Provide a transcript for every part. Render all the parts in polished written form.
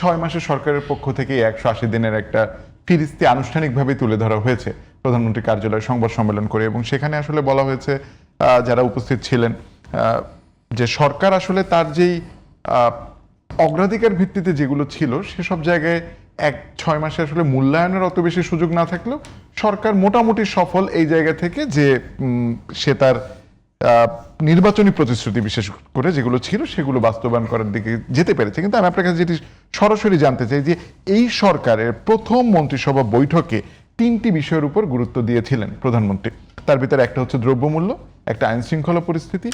6 মাসে সরকারের পক্ষ থেকে 180 দিনের একটা ফিরিস্তি আনুষ্ঠানিকভাবে তুলে ধরা হয়েছে প্রধানমন্ত্রী কার্যালয়ে সংবাদ সম্মেলন করে, এবং সেখানে আসলে বলা হয়েছে যারা উপস্থিত ছিলেন যে সরকার আসলে তার যেই অগ্রাধিকার ভিত্তিতে যেগুলো ছিল সেসব জায়গায় 6 মাসে আসলে মূল্যায়নের অত বেশি সুযোগ না থাকলেও সরকার মোটামুটি সফল এই জায়গা থেকে যে সে তার নির্বাচনী প্রতিশ্রুতি বিশেষ করে যেগুলো ছিল সেগুলো বাস্তবায়ন করার দিকে যেতে পেরেছে। কিন্তু আমি আপনার কাছে যেটি সরাসরি জানতে চাই যে এই সরকারের প্রথম মন্ত্রিসভা বৈঠকে 3টি বিষয়ের উপর গুরুত্ব দিয়েছিলেন প্রধানমন্ত্রী। তার ভিতরে একটা হচ্ছে দ্রব্যমূল্য, একটা আইন শৃঙ্খলা পরিস্থিতি,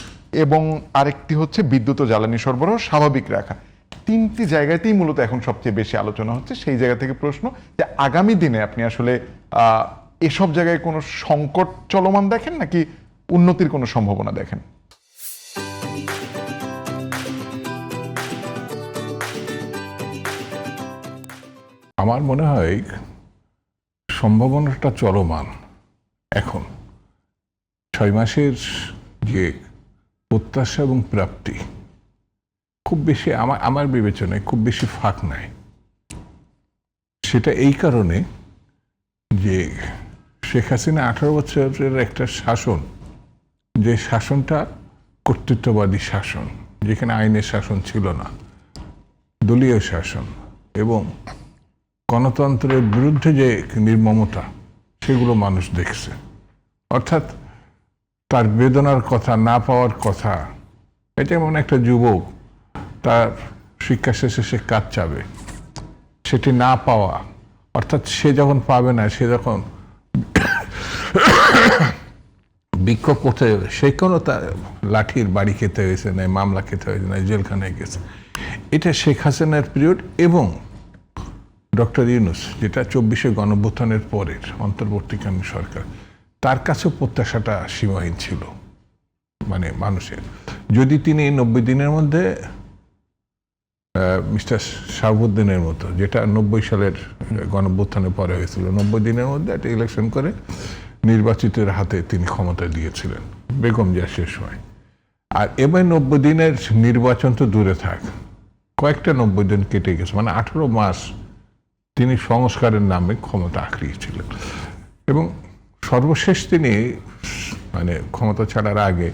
এবং আরেকটি হচ্ছে বিদ্যুৎ ও জ্বালানি সরবরাহ স্বাভাবিক রাখা। 3টি জায়গাতেই মূলত এখন সবচেয়ে বেশি আলোচনা হচ্ছে। সেই জায়গা থেকে প্রশ্ন যে আগামী দিনে আপনি আসলে এসব জায়গায় কোনো সংকট চলমান দেখেন নাকি উন্নতির কোনো সম্ভাবনা দেখেন? আমার মনে হয় সম্ভাবনাটা চলমান। এখন 6 মাসের যে প্রত্যাশা এবং প্রাপ্তি খুব বেশি আমার বিবেচনায় খুব বেশি ফাঁক নাই। সেটা এই কারণে যে শেখ হাসিনা 18 বছরের একটা শাসন, যে শাসনটা কর্তৃত্ববাদী শাসন, যেখানে আইনের শাসন ছিল না, দলীয় শাসন এবং গণতন্ত্রের বিরুদ্ধে যে নির্মমতা, সেগুলো মানুষ দেখছে। অর্থাৎ তার বেদনার কথা, না পাওয়ার কথা, এটা যেমন একটা যুবক তার শিক্ষা শেষে সে কাজ চাবে, সেটি না পাওয়া, অর্থাৎ সে যখন পাবে না, সে যখন বিক্ষোভ করতে যাবে, সে কোনো তার লাঠির বাড়ি খেতে হয়েছে, না মামলা খেতে হয়েছে, না জেলখানায় গেছে। এটা শেখ হাসিনার পিরিয়ড এবং ডক্টর ইউনূস, যেটা 24শে গণঅভ্যুত্থানের পরের অন্তর্বর্তীকালীন সরকার, তার কাছেও প্রত্যাশাটা সীমাহীন ছিল। মানে মানুষের যদি তিনি 90 দিনের মধ্যে মিস্টার শাহাবুদ্দিনের মতো, যেটা 90 সালের গণঅভ্যুত্থানের পরে হয়েছিল, 90 দিনের মধ্যে একটা ইলেকশন করে নির্বাচিতের হাতে তিনি ক্ষমতা দিয়েছিলেন, বেগম জিয়া শেষ হয়। আর এবার 90 দিনের নির্বাচন তো দূরে থাক, কয়েকটা 90 দিন কেটে গেছে, মানে 18 মাস তিনি সংস্কারের নামে ক্ষমতা আঁকড়িয়েছিলেন। এবং সর্বশেষ তিনি মানে ক্ষমতা ছাড়ার আগে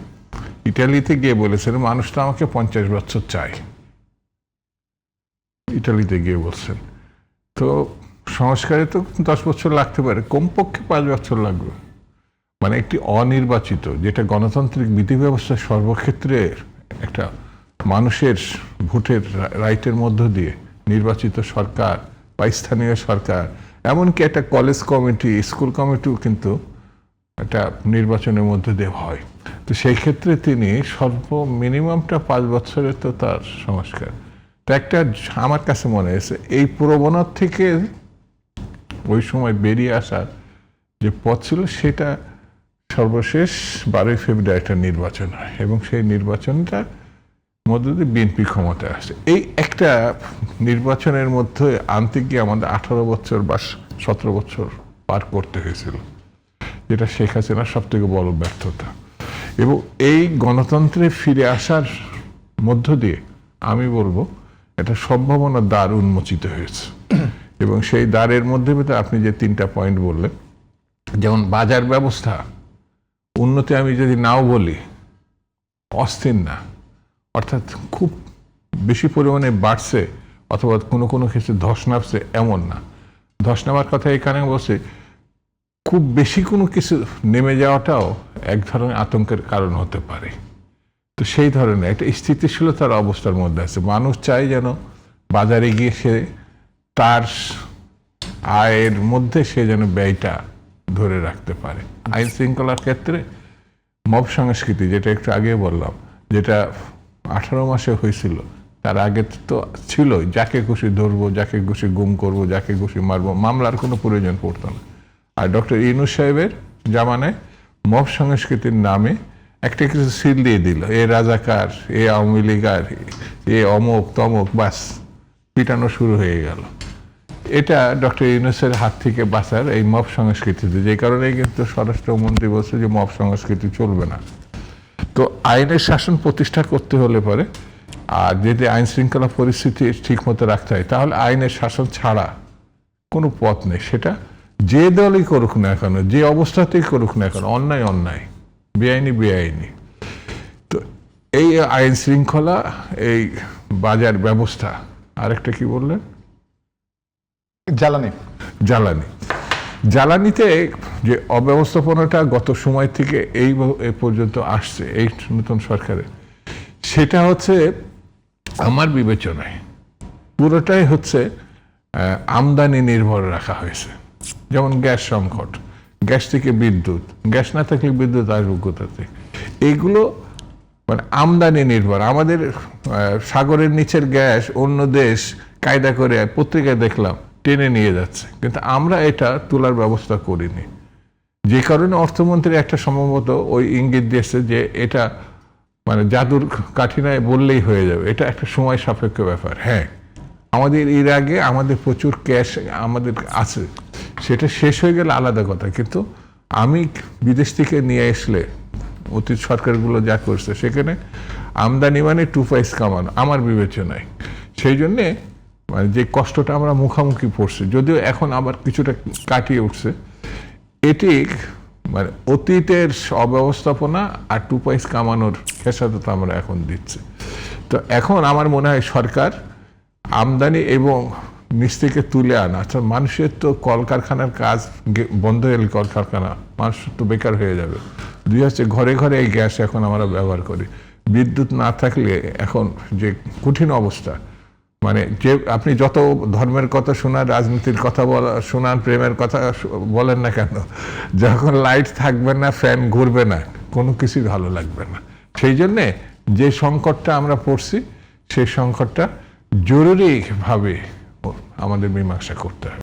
ইটালিতে গিয়ে বলেছেন, মানুষ তো আমাকে 50 বছর চায়। ইটালিতে গিয়ে বলছেন। তো সংস্কারে তো 10 বছর লাগতে পারে, কমপক্ষে 5 বছর লাগবে। মানে একটি অনির্বাচিত, যেটা গণতান্ত্রিক বিধি ব্যবস্থা সর্বক্ষেত্রে একটা মানুষের ভোটের রাইটের মধ্য দিয়ে নির্বাচিত সরকার বা স্থানীয় সরকার, এমনকি একটা কলেজ কমিটি, স্কুল কমিটিও কিন্তু একটা নির্বাচনের মধ্যে দিয়ে হয়। তো সেই ক্ষেত্রে তিনি মিনিমামটা 5 বছরের তো তার সংস্কার। তো একটা আমার কাছে মনে হয়েছে এই প্রবণতা থেকে ওই সময় বেরিয়ে আসার যে পথ ছিল, সেটা সর্বশেষ 12ই ফেব্রুয়ারি একটা নির্বাচন হয় এবং সেই নির্বাচনটা মধ্য দিয়ে বিএনপি ক্ষমতায় আসে। এই একটা নির্বাচনের মধ্যে আনতে গিয়ে আমাদের 18 বছর বা 17 বছর পার করতে হয়েছিল, যেটা শেখ হাসিনার সব থেকে বড় ব্যর্থতা। এবং এই গণতন্ত্রে ফিরে আসার মধ্য দিয়ে আমি বলবো একটা সম্ভাবনার দ্বার উন্মোচিত হয়েছে। এবং সেই দ্বারের মধ্যে আপনি যে 3টা পয়েন্ট বললেন, যেমন বাজার ব্যবস্থা উন্নতি, আমি যদি নাও বলি অস্থির না, অর্থাৎ খুব বেশি পরিমাণে বাড়ছে অথবা কোনো কোনো ক্ষেত্রে ধস নামছে এমন না। ধস নামার কথা এখানে বলছে, খুব বেশি কোনো কিছু নেমে যাওয়াটাও এক ধরনের আতঙ্কের কারণ হতে পারে। তো সেই ধরনের একটা স্থিতিশীলতার অবস্থার মধ্যে আছে। মানুষ চায় যেন বাজারে গিয়ে সে তার আয়ের মধ্যে সে যেন ব্যয়টা ধরে রাখতে পারে। আইন শৃঙ্খলার ক্ষেত্রে মব সংস্কৃতি, যেটা একটু আগে বললাম, যেটা 18 মাসে হয়েছিল, তার আগে তো ছিল যাকে খুশি ধরবো, যাকে খুশি গুম করবো, যাকে খুশি মারবো, মামলার কোনো প্রয়োজন পড়তো না। আর ডক্টর ইউনূস সাহেবের জামানায় মব সংস্কৃতির নামে একটা কিছু সিল দিয়ে দিল, এ রাজাকার, এ আওয়ামী লীগার, এ অমুক তমুক, বাস পিটানো শুরু হয়ে গেল। এটা ডক্টর ইউনূসের হাত থেকে বাঁচার এই মব সংস্কৃতিতে, যে কারণে কিন্তু স্বরাষ্ট্রমন্ত্রী বলছে যে মব সংস্কৃতি চলবে না। তো আইনের শাসন প্রতিষ্ঠা করতে হলে পরে আর যদি আইন শৃঙ্খলা পরিস্থিতি ঠিক মতো রাখতে হয় তাহলে আইনের শাসন ছাড়া কোনো পথ নেই। সেটা যে দলই করুক না কেন, যে অবস্থাতেই করুক না কেন, অন্যায় অন্যায়, বেআইনি বেআইনি। তো এই আইন শৃঙ্খলা, এই বাজার ব্যবস্থা, আরেকটা কি বললেন, জ্বালানিতে যে অব্যবস্থাপনাটা গত সময় থেকে এই পর্যন্ত আসছে এই নতুন সরকারের, সেটা হচ্ছে আমার বিবেচনায় পুরোটাই হচ্ছে আমদানি নির্ভর রাখা হয়েছে। যেমন গ্যাস সংকট, গ্যাস থেকে বিদ্যুৎ, গ্যাস না থাকলে বিদ্যুৎ আসবে কোথা থেকে, এইগুলো মানে আমদানি নির্ভর। আমাদের সাগরের নিচের গ্যাস অন্য দেশ কায়দা করে পত্রিকায় দেখলাম টেনে নিয়ে যাচ্ছে, কিন্তু আমরা এটা তোলার ব্যবস্থা করিনি। যে কারণে অর্থমন্ত্রী একটা সম্ভবত ওই ইঙ্গিত দিয়েছে যে এটা মানে জাদুর কাঠিনায় বললেই হয়ে যাবে, এটা একটা সময় সাপেক্ষ ব্যাপার। হ্যাঁ, আমাদের এর আগে আমাদের প্রচুর ক্যাশ আমাদের আছে, সেটা শেষ হয়ে গেলে আলাদা কথা, কিন্তু আমি বিদেশ থেকে নিয়ে আসলে অতীত সরকারগুলো যা করছে সেখানে আমদানি মানে 2 পয়সা কামানো আমার বিবেচনায়। সেই জন্যে মানে যে কষ্টটা আমরা মুখামুখি পড়ছি, যদিও এখন আবার কিছুটা কাটিয়ে উঠছে, এটি মানে অতীতের অব্যবস্থাপনা আর 2 পয়সা কামানোর খেসারত আমরা এখন দিচ্ছি। তো এখন আমার মনে হয় সরকার আমদানি এবং নিচ থেকে তুলে আনা, আচ্ছা মানুষের তো কলকারখানার কাজ বন্ধ হয়ে গেলে কলকারখানা মানুষ তো বেকার হয়ে যাবে। দুই হচ্ছে ঘরে ঘরে এই গ্যাস এখন আমরা ব্যবহার করি, বিদ্যুৎ না থাকলে এখন যে কঠিন অবস্থা, মানে যে আপনি যত ধর্মের কথা শোনান, রাজনীতির কথা শোনান, প্রেমের কথা বলেন না কেন, যখন লাইট থাকবে না, ফ্যান ঘুরবে না, কোনো কিছুই ভালো লাগবে না। সেই জন্যে যে সংকটটা আমরা পড়ছি সেই সংকটটা জরুরিভাবে আমাদের মীমাংসা করতে হবে।